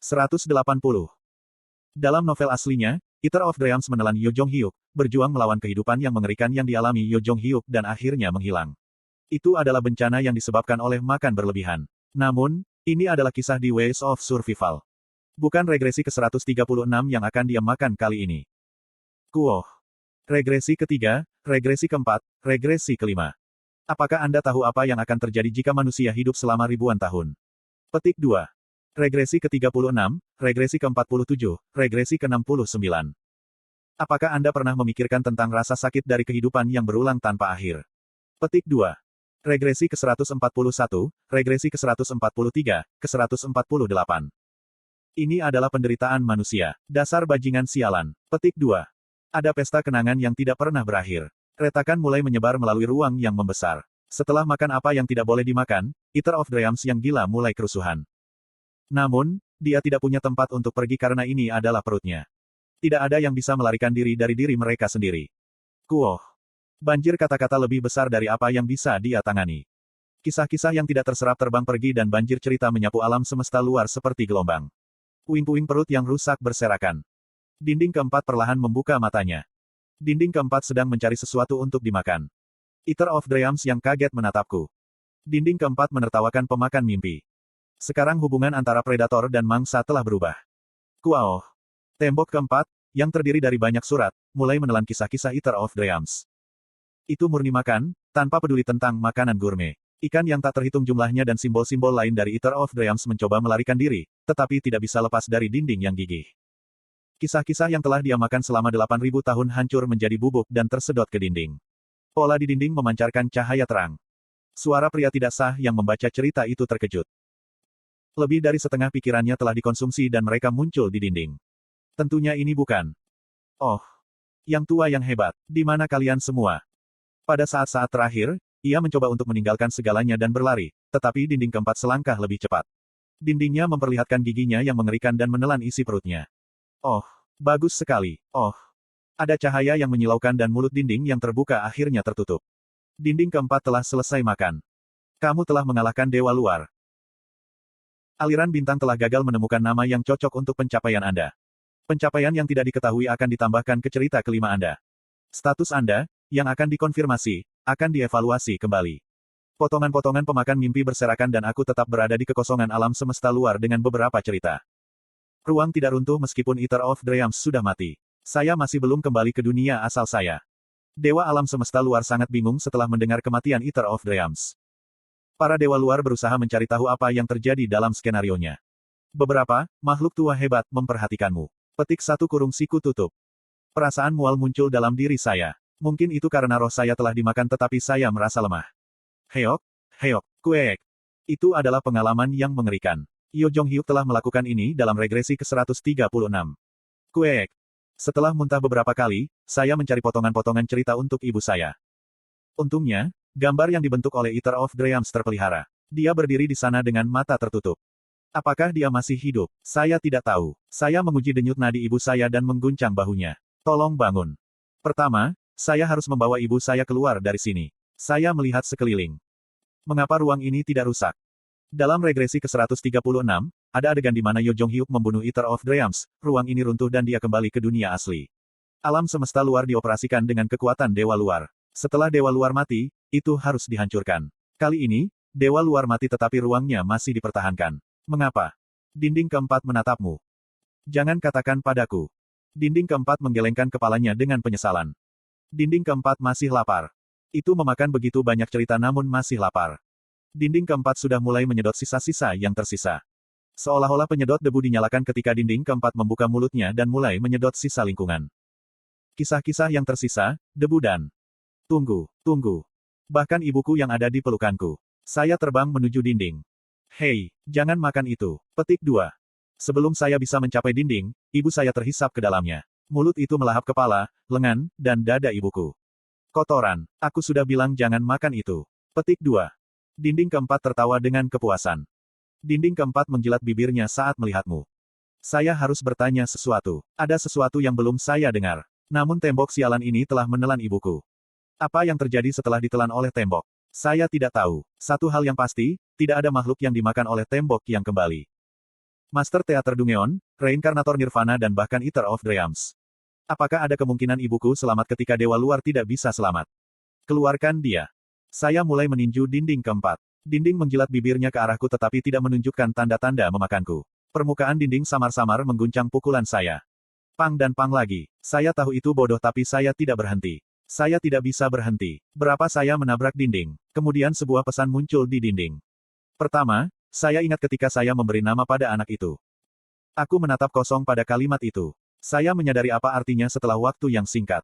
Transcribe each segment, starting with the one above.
180. Dalam novel aslinya, Eater of Dreams menelan Yo Jong Hyuk, berjuang melawan kehidupan yang mengerikan yang dialami Yo Jong Hyuk dan akhirnya menghilang. Itu adalah bencana yang disebabkan oleh makan berlebihan. Namun, ini adalah kisah di Ways of Survival. Bukan regresi ke-136 yang akan dia makan kali ini. Kuoh. Regresi ketiga, regresi keempat, regresi kelima. Apakah Anda tahu apa yang akan terjadi jika manusia hidup selama ribuan tahun? Petik 2. Regresi ke-36, regresi ke-47, regresi ke-69. Apakah Anda pernah memikirkan tentang rasa sakit dari kehidupan yang berulang tanpa akhir? Petik 2. Regresi ke-141, regresi ke-143, ke-148. Ini adalah penderitaan manusia. Dasar bajingan sialan. Petik 2. Ada pesta kenangan yang tidak pernah berakhir. Retakan mulai menyebar melalui ruang yang membesar. Setelah makan apa yang tidak boleh dimakan, Eater of Dreams yang gila mulai kerusuhan. Namun, dia tidak punya tempat untuk pergi karena ini adalah perutnya. Tidak ada yang bisa melarikan diri dari diri mereka sendiri. Kuoh. Banjir kata-kata lebih besar dari apa yang bisa dia tangani. Kisah-kisah yang tidak terserap terbang pergi dan banjir cerita menyapu alam semesta luar seperti gelombang. Puing-puing perut yang rusak berserakan. Dinding keempat perlahan membuka matanya. Dinding keempat sedang mencari sesuatu untuk dimakan. Eater of Dreams yang kaget menatapku. Dinding keempat menertawakan pemakan mimpi. Sekarang hubungan antara predator dan mangsa telah berubah. Kuoh. Tembok keempat, yang terdiri dari banyak surat, mulai menelan kisah-kisah Eater of Dreams. Itu murni makan, tanpa peduli tentang makanan gourmet. Ikan yang tak terhitung jumlahnya dan simbol-simbol lain dari Eater of Dreams mencoba melarikan diri, tetapi tidak bisa lepas dari dinding yang gigih. Kisah-kisah yang telah dia makan selama 8.000 tahun hancur menjadi bubuk dan tersedot ke dinding. Pola di dinding memancarkan cahaya terang. Suara pria tidak sah yang membaca cerita itu terkejut. Lebih dari setengah pikirannya telah dikonsumsi dan mereka muncul di dinding. Tentunya ini bukan. Oh. Yang tua yang hebat, di mana kalian semua? Pada saat-saat terakhir, ia mencoba untuk meninggalkan segalanya dan berlari, tetapi dinding keempat selangkah lebih cepat. Dindingnya memperlihatkan giginya yang mengerikan dan menelan isi perutnya. Oh, bagus sekali. Oh. Ada cahaya yang menyilaukan dan mulut dinding yang terbuka akhirnya tertutup. Dinding keempat telah selesai makan. Kamu telah mengalahkan dewa luar. Aliran bintang telah gagal menemukan nama yang cocok untuk pencapaian Anda. Pencapaian yang tidak diketahui akan ditambahkan ke cerita kelima Anda. Status Anda, yang akan dikonfirmasi, akan dievaluasi kembali. Potongan-potongan pemakan mimpi berserakan dan aku tetap berada di kekosongan alam semesta luar dengan beberapa cerita. Ruang tidak runtuh meskipun Eater of Dreams sudah mati. Saya masih belum kembali ke dunia asal saya. Dewa alam semesta luar sangat bingung setelah mendengar kematian Eater of Dreams. Para dewa luar berusaha mencari tahu apa yang terjadi dalam skenarionya. Beberapa makhluk tua hebat memperhatikanmu. Petik 1 kurung siku tutup. Perasaan mual muncul dalam diri saya. Mungkin itu karena roh saya telah dimakan tetapi saya merasa lemah. Heok, heok, kuek. Itu adalah pengalaman yang mengerikan. Yo Jong Hyuk telah melakukan ini dalam regresi ke-136. Kuek. Setelah muntah beberapa kali, saya mencari potongan-potongan cerita untuk ibu saya. Untungnya, gambar yang dibentuk oleh Eater of Dreams terpelihara. Dia berdiri di sana dengan mata tertutup. Apakah dia masih hidup? Saya tidak tahu. Saya menguji denyut nadi ibu saya dan mengguncang bahunya. Tolong bangun. Pertama, saya harus membawa ibu saya keluar dari sini. Saya melihat sekeliling. Mengapa ruang ini tidak rusak? Dalam regresi ke-136, ada adegan di mana Yo Jong Hyuk membunuh Eater of Dreams, ruang ini runtuh dan dia kembali ke dunia asli. Alam semesta luar dioperasikan dengan kekuatan dewa luar. Setelah dewa luar mati, itu harus dihancurkan. Kali ini, dewa luar mati tetapi ruangnya masih dipertahankan. Mengapa? Dinding keempat menatapmu. Jangan katakan padaku. Dinding keempat menggelengkan kepalanya dengan penyesalan. Dinding keempat masih lapar. Itu memakan begitu banyak cerita namun masih lapar. Dinding keempat sudah mulai menyedot sisa-sisa yang tersisa. Seolah-olah penyedot debu dinyalakan ketika dinding keempat membuka mulutnya dan mulai menyedot sisa lingkungan. Kisah-kisah yang tersisa, debu dan... Tunggu. Bahkan ibuku yang ada di pelukanku. Saya terbang menuju dinding. Hei, jangan makan itu. Petik 2. Sebelum saya bisa mencapai dinding, ibu saya terhisap ke dalamnya. Mulut itu melahap kepala, lengan, dan dada ibuku. Kotoran. Aku sudah bilang jangan makan itu. Petik 2. Dinding keempat tertawa dengan kepuasan. Dinding keempat menjilat bibirnya saat melihatmu. Saya harus bertanya sesuatu. Ada sesuatu yang belum saya dengar. Namun tembok sialan ini telah menelan ibuku. Apa yang terjadi setelah ditelan oleh tembok? Saya tidak tahu. Satu hal yang pasti, tidak ada makhluk yang dimakan oleh tembok yang kembali. Master Teater Dungeon, Reinkarnator Nirvana dan bahkan Eater of Dreams. Apakah ada kemungkinan ibuku selamat ketika dewa luar tidak bisa selamat? Keluarkan dia. Saya mulai meninju dinding keempat. Dinding menjilat bibirnya ke arahku tetapi tidak menunjukkan tanda-tanda memakanku. Permukaan dinding samar-samar mengguncang pukulan saya. Pang dan pang lagi. Saya tahu itu bodoh tapi saya tidak berhenti. Saya tidak bisa berhenti. Berapa saya menabrak dinding. Kemudian sebuah pesan muncul di dinding. Pertama, saya ingat ketika saya memberi nama pada anak itu. Aku menatap kosong pada kalimat itu. Saya menyadari apa artinya setelah waktu yang singkat.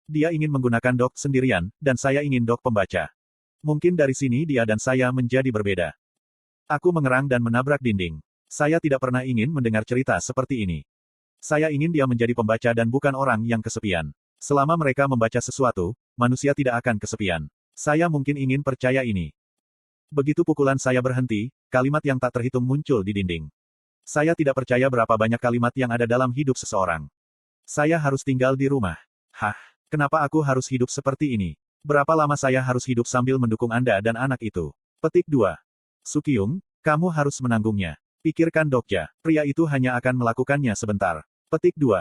Dia ingin menggunakan dok sendirian, dan saya ingin dok pembaca. Mungkin dari sini dia dan saya menjadi berbeda. Aku mengerang dan menabrak dinding. Saya tidak pernah ingin mendengar cerita seperti ini. Saya ingin dia menjadi pembaca dan bukan orang yang kesepian. Selama mereka membaca sesuatu, manusia tidak akan kesepian. Saya mungkin ingin percaya ini. Begitu pukulan saya berhenti, kalimat yang tak terhitung muncul di dinding. Saya tidak percaya berapa banyak kalimat yang ada dalam hidup seseorang. Saya harus tinggal di rumah. Hah, kenapa aku harus hidup seperti ini? Berapa lama saya harus hidup sambil mendukung Anda dan anak itu? Petik 2. Sukyung, kamu harus menanggungnya. Pikirkan Dokja, pria itu hanya akan melakukannya sebentar. Petik 2.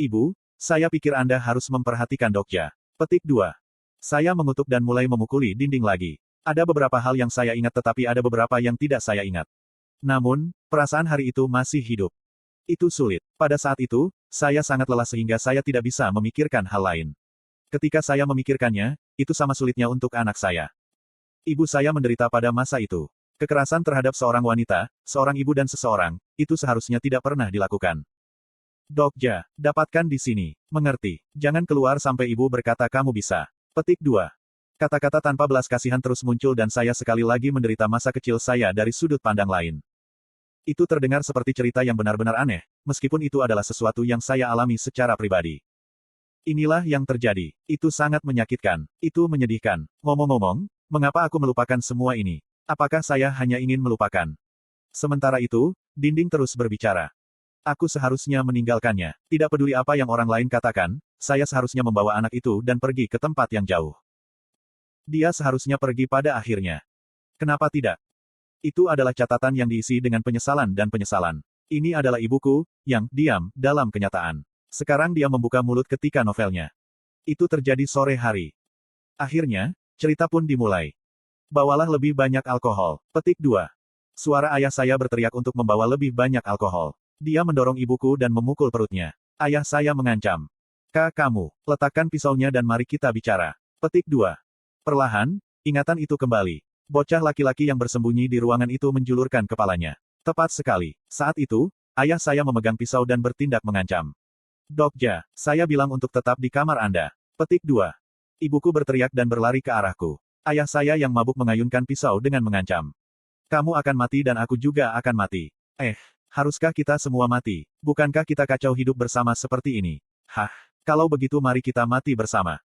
Ibu, saya pikir Anda harus memperhatikan Dokja. Petik 2. Saya mengutuk dan mulai memukuli dinding lagi. Ada beberapa hal yang saya ingat tetapi ada beberapa yang tidak saya ingat. Namun, perasaan hari itu masih hidup. Itu sulit. Pada saat itu, saya sangat lelah sehingga saya tidak bisa memikirkan hal lain. Ketika saya memikirkannya, itu sama sulitnya untuk anak saya. Ibu saya menderita pada masa itu. Kekerasan terhadap seorang wanita, seorang ibu dan seseorang, itu seharusnya tidak pernah dilakukan. Dokja, dapatkan di sini. Mengerti. Jangan keluar sampai ibu berkata kamu bisa. Petik 2. Kata-kata tanpa belas kasihan terus muncul dan saya sekali lagi menderita masa kecil saya dari sudut pandang lain. Itu terdengar seperti cerita yang benar-benar aneh, meskipun itu adalah sesuatu yang saya alami secara pribadi. Inilah yang terjadi. Itu sangat menyakitkan. Itu menyedihkan. Ngomong-ngomong, mengapa aku melupakan semua ini? Apakah saya hanya ingin melupakan? Sementara itu, dinding terus berbicara. Aku seharusnya meninggalkannya. Tidak peduli apa yang orang lain katakan, saya seharusnya membawa anak itu dan pergi ke tempat yang jauh. Dia seharusnya pergi pada akhirnya. Kenapa tidak? Itu adalah catatan yang diisi dengan penyesalan dan penyesalan. Ini adalah ibuku, yang diam, dalam kenyataan. Sekarang dia membuka mulut ketika novelnya. Itu terjadi sore hari. Akhirnya, cerita pun dimulai. Bawalah lebih banyak alkohol. Petik 2. Suara ayah saya berteriak untuk membawa lebih banyak alkohol. Dia mendorong ibuku dan memukul perutnya. Ayah saya mengancam. Kamu, letakkan pisaunya dan mari kita bicara. Petik 2. Perlahan, ingatan itu kembali. Bocah laki-laki yang bersembunyi di ruangan itu menjulurkan kepalanya. Tepat sekali. Saat itu, ayah saya memegang pisau dan bertindak mengancam. Dokja, saya bilang untuk tetap di kamar Anda. Petik 2. Ibuku berteriak dan berlari ke arahku. Ayah saya yang mabuk mengayunkan pisau dengan mengancam. Kamu akan mati dan aku juga akan mati. Haruskah kita semua mati? Bukankah kita kacau hidup bersama seperti ini? Hah, kalau begitu mari kita mati bersama.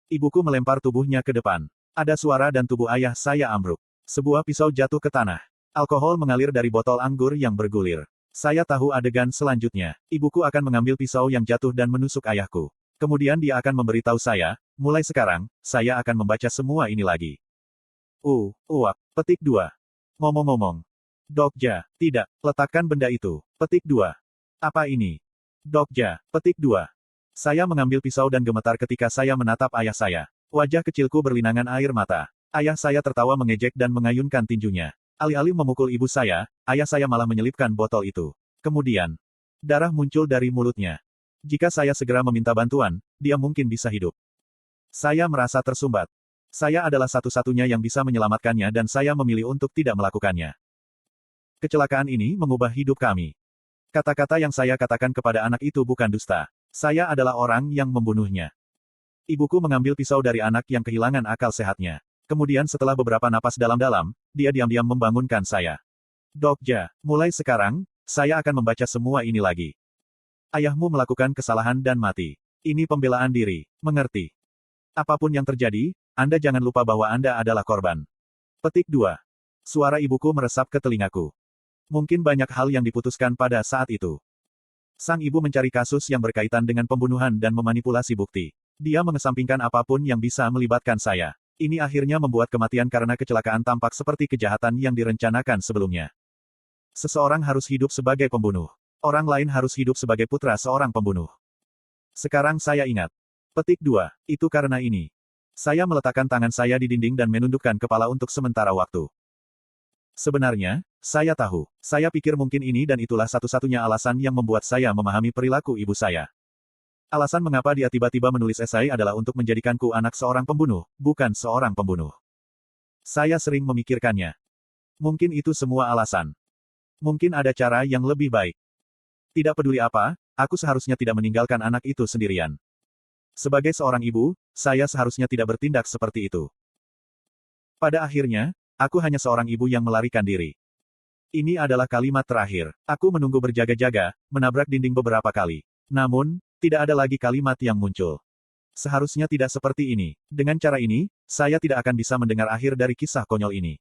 Ibuku melempar tubuhnya ke depan. Ada suara dan tubuh ayah saya ambruk. Sebuah pisau jatuh ke tanah. Alkohol mengalir dari botol anggur yang bergulir. Saya tahu adegan selanjutnya. Ibuku akan mengambil pisau yang jatuh dan menusuk ayahku. Kemudian dia akan memberitahu saya, mulai sekarang, saya akan membaca semua ini lagi. Petik 2. Ngomong-ngomong. Dokja, tidak, letakkan benda itu. Petik 2. Apa ini? Dokja, petik 2. Saya mengambil pisau dan gemetar ketika saya menatap ayah saya. Wajah kecilku berlinangan air mata. Ayah saya tertawa mengejek dan mengayunkan tinjunya. Alih-alih memukul ibu saya, ayah saya malah menyelipkan botol itu. Kemudian, darah muncul dari mulutnya. Jika saya segera meminta bantuan, dia mungkin bisa hidup. Saya merasa tersumbat. Saya adalah satu-satunya yang bisa menyelamatkannya dan saya memilih untuk tidak melakukannya. Kecelakaan ini mengubah hidup kami. Kata-kata yang saya katakan kepada anak itu bukan dusta. Saya adalah orang yang membunuhnya. Ibuku mengambil pisau dari anak yang kehilangan akal sehatnya. Kemudian setelah beberapa napas dalam-dalam, dia diam-diam membangunkan saya. Dokja, mulai sekarang, saya akan membaca semua ini lagi. Ayahmu melakukan kesalahan dan mati. Ini pembelaan diri, mengerti? Apapun yang terjadi, Anda jangan lupa bahwa Anda adalah korban. Petik 2. Suara ibuku meresap ke telingaku. Mungkin banyak hal yang diputuskan pada saat itu. Sang ibu mencari kasus yang berkaitan dengan pembunuhan dan memanipulasi bukti. Dia mengesampingkan apapun yang bisa melibatkan saya. Ini akhirnya membuat kematian karena kecelakaan tampak seperti kejahatan yang direncanakan sebelumnya. Seseorang harus hidup sebagai pembunuh. Orang lain harus hidup sebagai putra seorang pembunuh. Sekarang saya ingat. Petik 2. Itu karena ini. Saya meletakkan tangan saya di dinding dan menundukkan kepala untuk sementara waktu. Sebenarnya, saya tahu. Saya pikir mungkin ini dan itulah satu-satunya alasan yang membuat saya memahami perilaku ibu saya. Alasan mengapa dia tiba-tiba menulis esai adalah untuk menjadikanku anak seorang pembunuh, bukan seorang pembunuh. Saya sering memikirkannya. Mungkin itu semua alasan. Mungkin ada cara yang lebih baik. Tidak peduli apa, aku seharusnya tidak meninggalkan anak itu sendirian. Sebagai seorang ibu, saya seharusnya tidak bertindak seperti itu. Pada akhirnya, aku hanya seorang ibu yang melarikan diri. Ini adalah kalimat terakhir. Aku menunggu berjaga-jaga, menabrak dinding beberapa kali. Namun, tidak ada lagi kalimat yang muncul. Seharusnya tidak seperti ini. Dengan cara ini, saya tidak akan bisa mendengar akhir dari kisah konyol ini.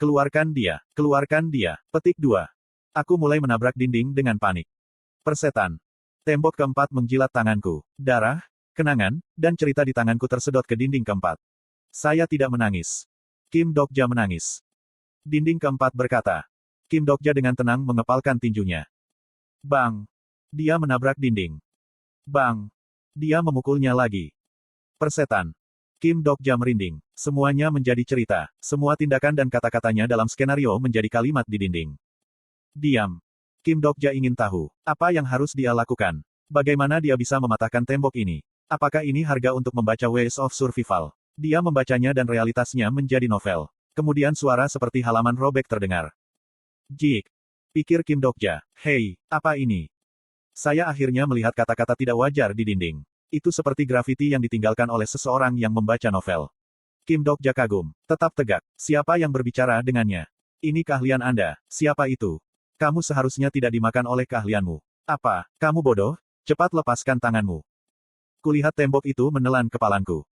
Keluarkan dia. Keluarkan dia. Petik 2. Aku mulai menabrak dinding dengan panik. Persetan. Tembok keempat menjilat tanganku. Darah, kenangan, dan cerita di tanganku tersedot ke dinding keempat. Saya tidak menangis. Kim Dokja menangis. Dinding keempat berkata. Kim Dokja dengan tenang mengepalkan tinjunya. Bang. Dia menabrak dinding. Bang. Dia memukulnya lagi. Persetan. Kim Dokja merinding. Semuanya menjadi cerita. Semua tindakan dan kata-katanya dalam skenario menjadi kalimat di dinding. Diam. Kim Dokja ingin tahu, apa yang harus dia lakukan. Bagaimana dia bisa mematahkan tembok ini? Apakah ini harga untuk membaca Ways of Survival? Dia membacanya dan realitasnya menjadi novel. Kemudian suara seperti halaman robek terdengar. Jik. Pikir Kim Dokja. Hei, apa ini? Saya akhirnya melihat kata-kata tidak wajar di dinding. Itu seperti grafiti yang ditinggalkan oleh seseorang yang membaca novel. Kim Dokja kagum. Tetap tegak. Siapa yang berbicara dengannya? Ini keahlian Anda. Siapa itu? Kamu seharusnya tidak dimakan oleh keahlianmu. Apa? Kamu bodoh? Cepat lepaskan tanganmu. Kulihat tembok itu menelan kepalaku.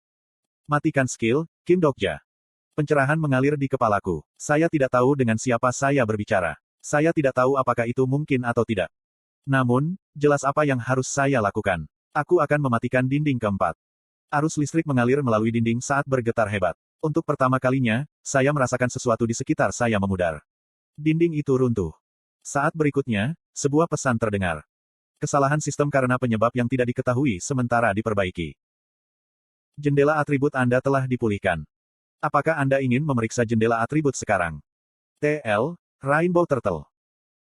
Matikan skill, Kim Dokja. Pencerahan mengalir di kepalaku. Saya tidak tahu dengan siapa saya berbicara. Saya tidak tahu apakah itu mungkin atau tidak. Namun, jelas apa yang harus saya lakukan. Aku akan mematikan dinding keempat. Arus listrik mengalir melalui dinding saat bergetar hebat. Untuk pertama kalinya, saya merasakan sesuatu di sekitar saya memudar. Dinding itu runtuh. Saat berikutnya, sebuah pesan terdengar. Kesalahan sistem karena penyebab yang tidak diketahui sementara diperbaiki. Jendela atribut Anda telah dipulihkan. Apakah Anda ingin memeriksa jendela atribut sekarang? TL, Rainbow Turtle.